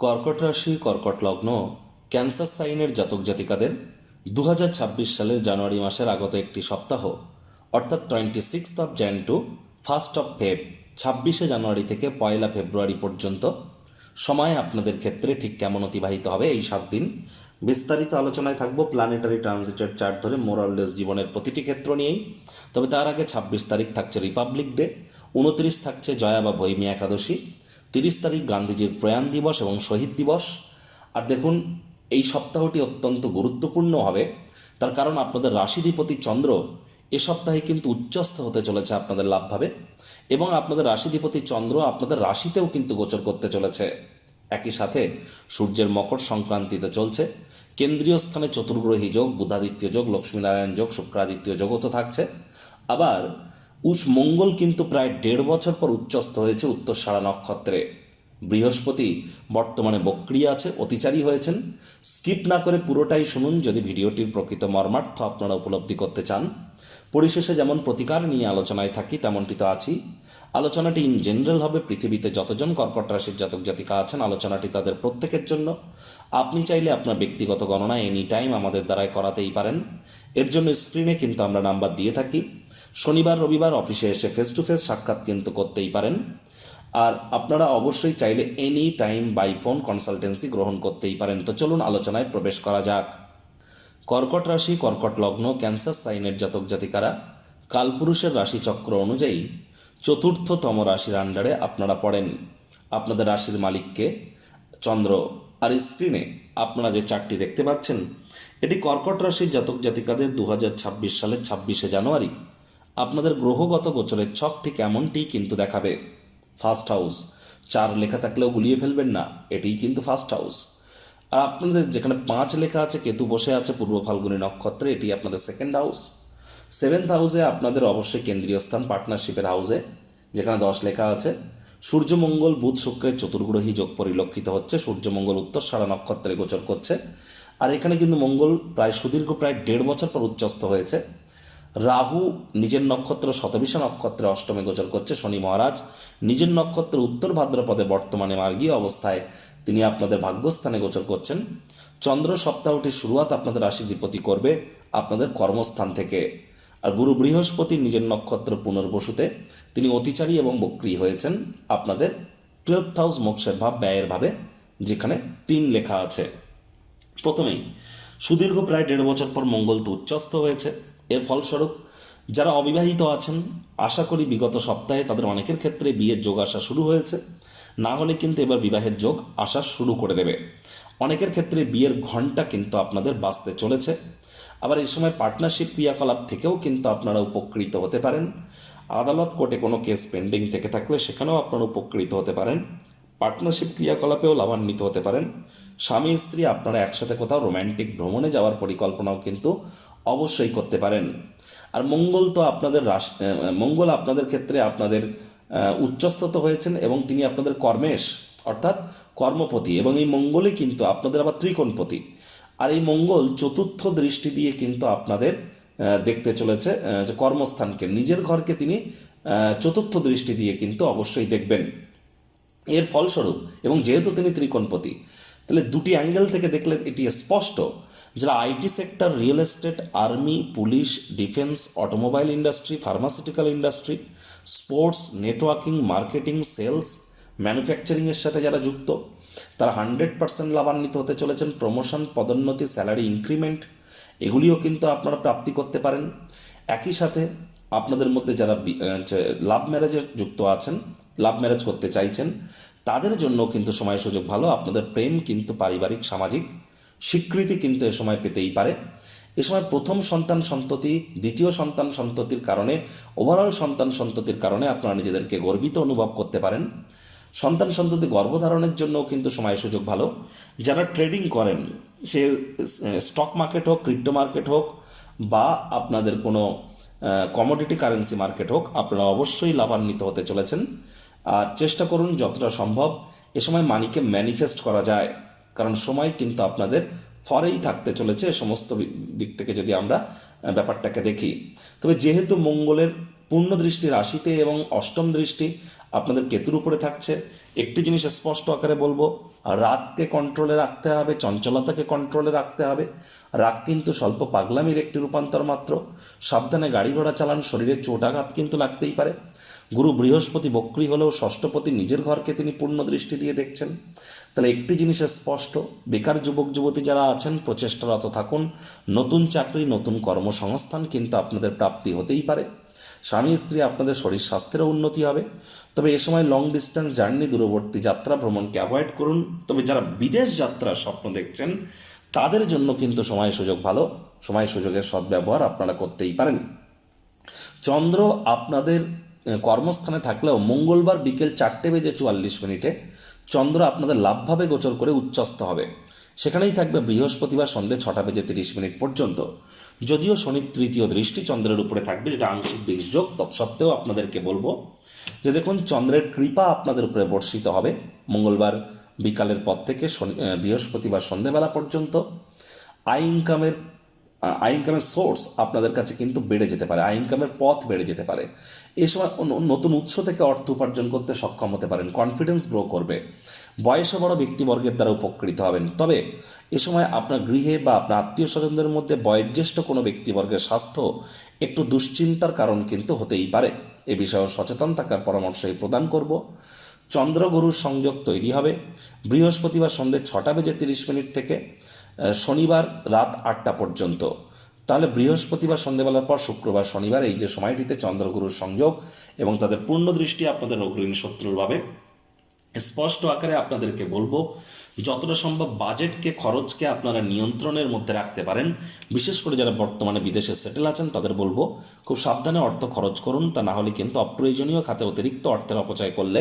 কর্কট রাশি, কর্কট লগ্ন, ক্যান্সার সাইনের জাতক জাতিকাদের 2026 সালের জানুয়ারি মাসের আগত একটি সপ্তাহ অর্থাৎ 26 জানুয়ারি টু 1 ফেব 26 জানুয়ারি থেকে 1 ফেব্রুয়ারি পর্যন্ত সময় আপনাদের ক্ষেত্রে ঠিক কেমন অতিবাহিত হবে এই 7 দিন বিস্তারিত আলোচনায় থাকবো। প্ল্যানেটারি ট্রানজিটের চার্ট ধরে মোরাললেস জীবনের প্রতিটি ক্ষেত্র নিয়েই। তবে তার আগে 26 তারিখ থাকছে রিপাবলিক ডে, 29 থাকছে জয়া বা ভৈমী একাদশী, 30 তারিখ গান্ধীজির প্রয়াণ দিবস এবং শহীদ দিবস। আর দেখুন, এই সপ্তাহটি অত্যন্ত গুরুত্বপূর্ণ হবে, তার কারণ আপনাদের রাশিধিপতি চন্দ্র এ সপ্তাহে কিন্তু উচ্চস্থ হতে চলেছে আপনাদের লাভভাবে, এবং আপনাদের রাশিধিপতি চন্দ্র আপনাদের রাশিতেও কিন্তু গোচর করতে চলেছে। একই সাথে সূর্যের মকর সংক্রান্তিতে চলছে, কেন্দ্রীয় স্থানে চতুর্গ্রহী যোগ, বুধাদিত্য যোগ, লক্ষ্মীনারায়ণ যোগ, শুক্রাদিত্য যোগও তো থাকছে। আবার মঙ্গল কিন্তু প্রায় 1.5 বছর পর উচ্চস্থ হয়েছে উত্তরসারা নক্ষত্রে। বৃহস্পতি বর্তমানে বক্রিয় আছে, অতিচারী হয়েছেন। স্কিপ না করে পুরোটাই শুনুন যদি ভিডিওটির প্রকৃত মর্মার্থ আপনারা উপলব্ধি করতে চান। পরিশেষে যেমন প্রতিকার নিয়ে আলোচনায় থাকি তেমনটি তো আছি। আলোচনাটি ইন জেনারেল হবে, পৃথিবীতে যতজন কর্কট রাশির জাতক জাতিকা আছেন আলোচনাটি তাদের প্রত্যেকের জন্য। আপনি চাইলে আপনার ব্যক্তিগত গণনা এনি টাইম আমাদের দ্বারাই করাতেই পারেন। এর জন্য স্ক্রিনে কিন্তু আমরা নাম্বার দিয়ে থাকি। শনিবার রবিবার অফিসে এসে ফেস টু ফেস সাক্ষাৎ কিন্তু করতেই পারেন। আর আপনারা অবশ্যই চাইলে any time by phone consultancy গ্রহণ করতেই পারেন। তো চলুন আলোচনায় প্রবেশ করা যাক। কর্কট রাশি, কর্কট লগ্ন, ক্যান্সার সাইনের জাতক জাতিকারা কালপুরুষের রাশিচক্র অনুযায়ী চতুর্থতম রাশির আন্ডারে আপনারা পড়েন। আপনাদের রাশির মালিককে চন্দ্র। আর স্ক্রিনে আপনারা যে চারটি দেখতে পাচ্ছেন এটি কর্কট রাশির জাতক জাতিকাদের 2026 সালের 26 জানুয়ারি আপনাদের গ্রহগত গোচরের ছক ঠিক এমনটি কিন্তু দেখাবে। ফার্স্ট হাউস 4 লেখা থাকলেও গুলিয়ে ফেলবেন না, এটিই কিন্তু ফার্স্ট হাউস। আর আপনাদের যেখানে 5 লেখা আছে, কেতু বসে আছে পূর্ব ফাল্গুনী নক্ষত্রে, এটি আপনাদের সেকেন্ড হাউস। 7th হাউসে আপনাদের অবশ্যই কেন্দ্রীয় স্থান পার্টনারশিপের হাউসে, যেখানে 10 লেখা আছে। সূর্যমঙ্গল বুধ শুক্রের চতুর্গ্রহী যোগ পরিলক্ষিত হচ্ছে। সূর্যমঙ্গল উত্তরসারা নক্ষত্রে গোচর করছে। আর এখানে কিন্তু মঙ্গল প্রায় 1.5 বছর পর উচ্চস্থ হয়েছে। রাহু নিজের নক্ষত্র শতবিশা নক্ষত্রে অষ্টমে গোচর করছে। শনি মহারাজ নিজের নক্ষত্র উত্তর ভাদ্রপদে বর্তমানে মার্গীয় অবস্থায় তিনি আপনাদের ভাগ্যস্থানে গোচর করছেন। চন্দ্র সপ্তাহটির শুরুয়াত আপনাদের রাশিধিপতি করবে আপনাদের কর্মস্থান থেকে। আর গুরু বৃহস্পতি নিজের নক্ষত্র পুনর্বসুতে তিনি অতিচারী এবং বক্রী হয়েছেন আপনাদের 12th হাউস মোক্ষের ভাব, ব্যয়ের ভাবে, যেখানে 3 লেখা আছে। প্রথমেই সুদীর্ঘ প্রায় 1.5 বছর পর মঙ্গল তো উচ্চস্থ হয়েছে। এর ফলস্বরূপ যারা অবিবাহিত আছেন আশা করি বিগত সপ্তাহে তাদের অনেকের ক্ষেত্রে বিয়ের যোগ আসা শুরু হয়েছে, না হলে কিন্তু এবার বিবাহের যোগ আসা শুরু করে দেবে। অনেকের ক্ষেত্রে বিয়ের ঘণ্টা কিন্তু আপনাদের বাজতে চলেছে। আবার এই সময় পার্টনারশিপ ক্রিয়াকলাপ থেকেও কিন্তু আপনারা উপকৃত হতে পারেন। আদালত কোর্টে কোনো কেস পেন্ডিং থেকে থাকলে সেখানেও আপনারা উপকৃত হতে পারেন। পার্টনারশিপ ক্রিয়াকলাপেও লাভান্বিত হতে পারেন। স্বামী স্ত্রী আপনারা একসাথে কোথাও রোম্যান্টিক ভ্রমণে যাওয়ার পরিকল্পনাও কিন্তু অবশ্যই করতে পারেন। আর মঙ্গল তো আপনাদের মঙ্গল আপনাদের ক্ষেত্রে আপনাদের উচ্চস্থত হয়েছেন এবং তিনি আপনাদের কর্মেশ অর্থাৎ কর্মপতি, এবং এই মঙ্গলই কিন্তু আপনাদের আবার ত্রিকোণপতি। আর এই মঙ্গল চতুর্থ দৃষ্টি দিয়ে কিন্তু আপনাদের দেখতে চলেছে যে কর্মস্থানকে, নিজের ঘরকে তিনি চতুর্থ দৃষ্টি দিয়ে কিন্তু অবশ্যই দেখবেন। এর ফলস্বরূপ, এবং যেহেতু তিনি ত্রিকোণপতি, তাহলে দুটি অ্যাঙ্গেল থেকে দেখলে এটি স্পষ্ট যারা IT sector, real estate, army, police, defence, automobile industry, pharmaceutical industry, sports, networking, marketing, sales, ম্যানুফ্যাকচারিংয়ের সাথে যারা যুক্ত তারা 100% লাভান্বিত হতে চলেছেন। প্রমোশন, পদোন্নতি, স্যালারি ইনক্রিমেন্ট এগুলিও কিন্তু আপনারা প্রাপ্তি করতে পারেন। একই সাথে আপনাদের মধ্যে যারা লাভ ম্যারেজে যুক্ত আছেন, লাভ ম্যারেজ করতে চাইছেন, তাদের জন্য কিন্তু সময় সুযোগ ভালো। আপনাদের প্রেম কিন্তু পারিবারিক সামাজিক স্বীকৃতি কিন্তু এ সময় পেতেই পারে। এ সময় প্রথম সন্তান সন্ততি, দ্বিতীয় সন্তান সন্ততির কারণে, ওভারঅল সন্তান সন্ততির কারণে আপনারা নিজেদেরকে গর্বিত অনুভব করতে পারেন। সন্তান সন্ততি গর্ভধারণের জন্যও কিন্তু সময় সুযোগ ভালো। যারা ট্রেডিং করেন, সে স্টক মার্কেট হোক, ক্রিপ্টো মার্কেট হোক, বা আপনাদের কোনো কমোডিটি কারেন্সি মার্কেট হোক, আপনারা অবশ্যই লাভান্বিত হতে চলেছেন। আর চেষ্টা করুন যতটা সম্ভব এ সময় মানিকে ম্যানিফেস্ট করা যায়, কারণ সময় কিন্তু আপনাদের ফরেই থাকতে চলেছে সমস্ত দিক থেকে যদি আমরা ব্যাপারটাকে দেখি। তবে যেহেতু মঙ্গলের পূর্ণ দৃষ্টি রাশিতে এবং অষ্টম দৃষ্টি আপনাদের কেতুর উপরে থাকছে, একটি জিনিস স্পষ্ট আকারে বলবো, রাগকে কন্ট্রোলে রাখতে হবে, চঞ্চলতাকে কন্ট্রোলে রাখতে হবে। রাগ কিন্তু স্বল্প পাগলামির একটি রূপান্তর মাত্র। সাবধানে গাড়ি ঘোড়া চালান, শরীরে চোটাঘাত কিন্তু লাগতেই পারে। গুরু বৃহস্পতি বক্রী হলেও ষষ্ঠপতি নিজের ঘরকে তিনি পূর্ণ দৃষ্টি দিয়ে দেখছেন। তাহলে একটি জিনিস স্পষ্ট, বেকার যুবক যুবতী যারা আছেন প্রচেষ্টারত থাকুন। নতুন চাকরি, নতুন কর্মসংস্থান কিন্তু আপনাদের প্রাপ্তি হতেই পারে। স্বামী স্ত্রী আপনাদের শরীর স্বাস্থ্যেরও উন্নতি হবে। তবে এ সময় লং ডিস্টেন্স জার্নি, দূরবর্তী যাত্রা ভ্রমণকে অ্যাভয়েড করুন। তবে যারা বিদেশ যাত্রার স্বপ্ন দেখছেন তাদের জন্য কিন্তু সময় সুযোগ ভালো, সময় সুযোগের সদ্ব্যবহার আপনারা করতেই পারেন। চন্দ্র আপনাদের কর্মস্থানে থাকলেও মঙ্গলবার বিকেল 4:44 চন্দ্র আপনাদের লাভভাবে গোচর করে উচ্চস্থ হবে। সেখানেই থাকবে বৃহস্পতিবার সন্ধ্যে 6:30 পর্যন্ত। যদিও শনির তৃতীয় দৃষ্টি চন্দ্রের উপরে থাকবে, যেটা আংশিক বিষযোগ, তৎসত্ত্বেও আপনাদেরকে বলবো যে দেখুন চন্দ্রের কৃপা আপনাদের উপরে বর্ষিত হবে মঙ্গলবার বিকালের পর থেকে বৃহস্পতিবার সন্ধ্যেবেলা পর্যন্ত। আয় ইনকামের সোর্স আপনাদের কাছে কিন্তু বেড়ে যেতে পারে, আয় ইনকামের পথ বেড়ে যেতে পারে। এই সময় নতুন উৎস থেকে অর্থ উপার্জন করতে সক্ষম হতে পারেন, কনফিডেন্স গ্রো করবে, বয়সে বড় ব্যক্তিবর্গের দ্বারা উপকৃত হবেন। তবে এ সময় আপনার গৃহে বা আপনার আত্মীয় স্বজনদের মধ্যে বয়োজ্যেষ্ঠ কোনো ব্যক্তিবর্গের স্বাস্থ্য একটু দুশ্চিন্তার কারণ কিন্তু হতেই পারে। এ বিষয়ে সচেতন থাকার পরামর্শই প্রদান করব। চন্দ্রগুরুর সংযোগ তৈরি হবে বৃহস্পতিবার সন্ধ্যে 6:30 থেকে শনিবার রাত 8টা পর্যন্ত। তাহলে বৃহস্পতিবার সন্ধ্যেবেলার পর শুক্রবার শনিবার এই যে সময়টিতে চন্দ্রগুরুর সংযোগ এবং তাদের পূর্ণ দৃষ্টি আপনাদের অগ্রণী শত্রুর ভাবে। স্পষ্ট আকারে আপনাদেরকে বলবো যতটা সম্ভব বাজেটকে, খরচকে আপনারা নিয়ন্ত্রণের মধ্যে রাখতে পারেন। বিশেষ করে যারা বর্তমানে বিদেশে সেটেল আছেন তাদের বলবো খুব সাবধানে অর্থ খরচ করুন, তা না হলে কিন্তু অপ্রয়োজনীয় খাতে অতিরিক্ত অর্থের অপচয় করলে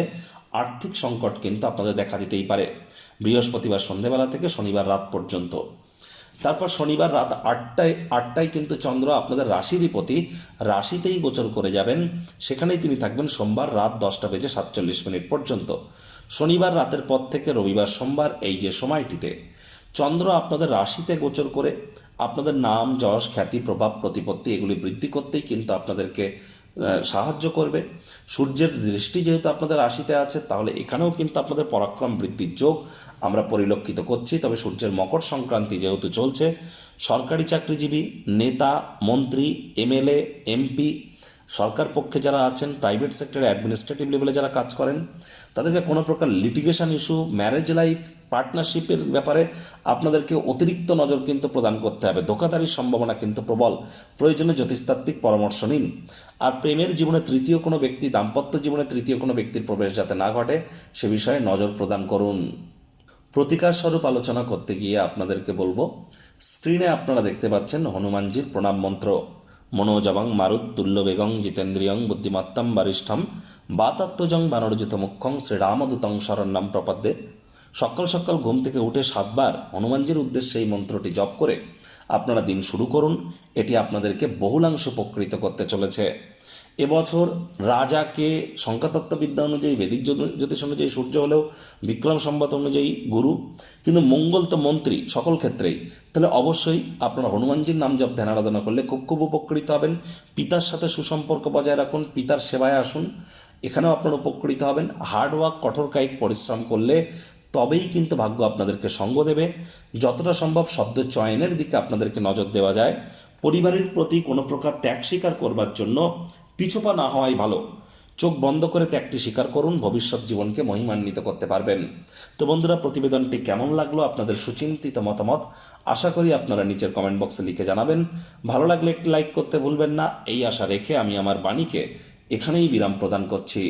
আর্থিক সংকট কিন্তু আপনাদের দেখা দিতেই পারে বৃহস্পতিবার সন্ধ্যেবেলা থেকে শনিবার রাত পর্যন্ত। তারপর শনিবার রাত 8টায় কিন্তু চন্দ্র আপনাদের রাশিধিপতি রাশিতেই গোচর করে যাবেন। সেখানেই তিনি থাকবেন সোমবার রাত 10:47 পর্যন্ত। শনিবার রাতের পর থেকে রবিবার সোমবার এই যে সময়টিতে চন্দ্র আপনাদের রাশিতে গোচর করে আপনাদের নাম, যশ, খ্যাতি, প্রভাব, প্রতিপত্তি এগুলি বৃদ্ধি করতেই কিন্তু আপনাদেরকে সাহায্য করবে। সূর্যের দৃষ্টি যেহেতু আপনাদের রাশিতে আছে, তাহলে এখানেও কিন্তু আপনাদের পরাক্রম বৃদ্ধির যোগ আমরা পরিলক্ষিত করছি। তবে সূর্যের মকর সংক্রান্তি যেহেতু চলছে, সরকারি চাকরিজীবী, নেতা, মন্ত্রী, এমএলএ, এমপি, সরকার পক্ষে যারা আছেন, প্রাইভেট সেক্টরে অ্যাডমিনিস্ট্রেটিভ লেভেলে যারা কাজ করেন, তাদেরকে কোনো প্রকার লিটিগেশন ইস্যু, ম্যারেজ লাইফ, পার্টনারশিপের ব্যাপারে আপনাদেরকে অতিরিক্ত নজর কিন্তু প্রদান করতে হবে। ধোঁকাধারীর সম্ভাবনা কিন্তু প্রবল, প্রয়োজনে জ্যোতিষতাত্ত্বিক পরামর্শ নিন। আর প্রেমের জীবনে তৃতীয় কোনো ব্যক্তি, দাম্পত্য জীবনে তৃতীয় কোনো ব্যক্তির প্রবেশ যাতে না ঘটে সে বিষয়ে নজর প্রদান করুন। প্রতিকার স্বরূপ আলোচনা করতে গিয়ে আপনাদেরকে বলবো, স্ক্রিনে আপনারা দেখতে পাচ্ছেন হনুমানজির প্রণাম মন্ত্র। মনোজবং মারুত্তুল্য বেগং জিতেন্দ্রিয়ং বুদ্ধিমত্তম বরিষ্ঠম বাতাত্মজং বানরজিত মুখ্যং শ্রীরামদূতং শরণ্যম প্রপদ্যে। সকাল সকাল ঘুম থেকে উঠে 7 বার হনুমানজির উদ্দেশ্যে এই মন্ত্রটি জপ করে আপনারা দিন শুরু করুন। এটি আপনাদেরকে বহুলাংশ উপকৃত করতে চলেছে। এবছর রাজাকে সংখ্যাতত্ত্ববিদ্যা অনুযায়ী, বেদিক জ্যোতিষ অনুযায়ী সূর্য হলেও বিক্রম সম্বত অনুযায়ী গুরু, কিন্তু মঙ্গল তো মন্ত্রী সকল ক্ষেত্রেই। তাহলে অবশ্যই আপনারা হনুমানজির নাম জপ ধ্যান আরাধনা করলে খুব খুব উপকৃত হবেন। পিতার সাথে সুসম্পর্ক বজায় রাখুন, পিতার সেবায় আসুন, এখানেও আপনারা উপকৃত হবেন। হার্ডওয়ার্ক, কঠোর কায়িক পরিশ্রম করলে তবেই কিন্তু ভাগ্য আপনাদেরকে সঙ্গ দেবে। যতটা সম্ভব শব্দ চয়নের দিকে আপনাদেরকে নজর দেওয়া যায়। পরিবারের প্রতি কোনো প্রকার ত্যাগ স্বীকার করবার জন্য পিছুপা না হওয়াই ভালো। চোখ বন্ধ করে ত্যাগটি স্বীকার করুন, ভবিষ্যৎ জীবনকে মহিমান্বিত করতে পারবেন। তো বন্ধুরা, প্রতিবেদনটি কেমন লাগলো, আপনাদের সুচিন্তিত মতামত আশা করি আপনারা নিচের কমেন্ট বক্সে লিখে জানাবেন। ভালো লাগলে একটি লাইক করতে ভুলবেন না। এই আশা রেখে আমি আমার বাণীকে এখানেই বিরাম প্রদান করছি।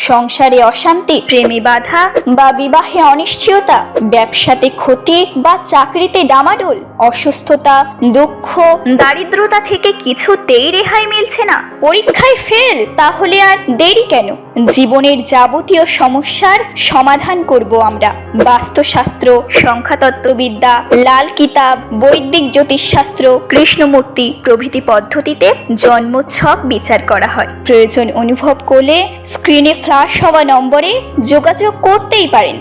সংসারে অশান্তি, প্রেমে বাধা বা বিবাহে অনিশ্চয়তা, ব্যবসাতে ক্ষতি বা চাকরিতে ডামাডোল, অসুস্থতা, দুঃখ, দারিদ্রতা থেকে কিছুতেই রেহাই মিলছে না, পরীক্ষায় ফেল, তাহলে আর দেরি কেন? জীবনের যাবতীয় সমস্যার সমাধান করব আমরা। বাস্তুশাস্ত্র, সংখ্যাতত্ত্ববিদ্যা, লাল কিতাব, বৈদিক জ্যোতিষশাস্ত্র, কৃষ্ণমূর্তি প্রভৃতি পদ্ধতিতে জন্মছক বিচার করা হয়। প্রয়োজন অনুভব করলে স্ক্রিনে ফ্ল্যাশ হওয়া নম্বরে যোগাযোগ করতেই পারেন।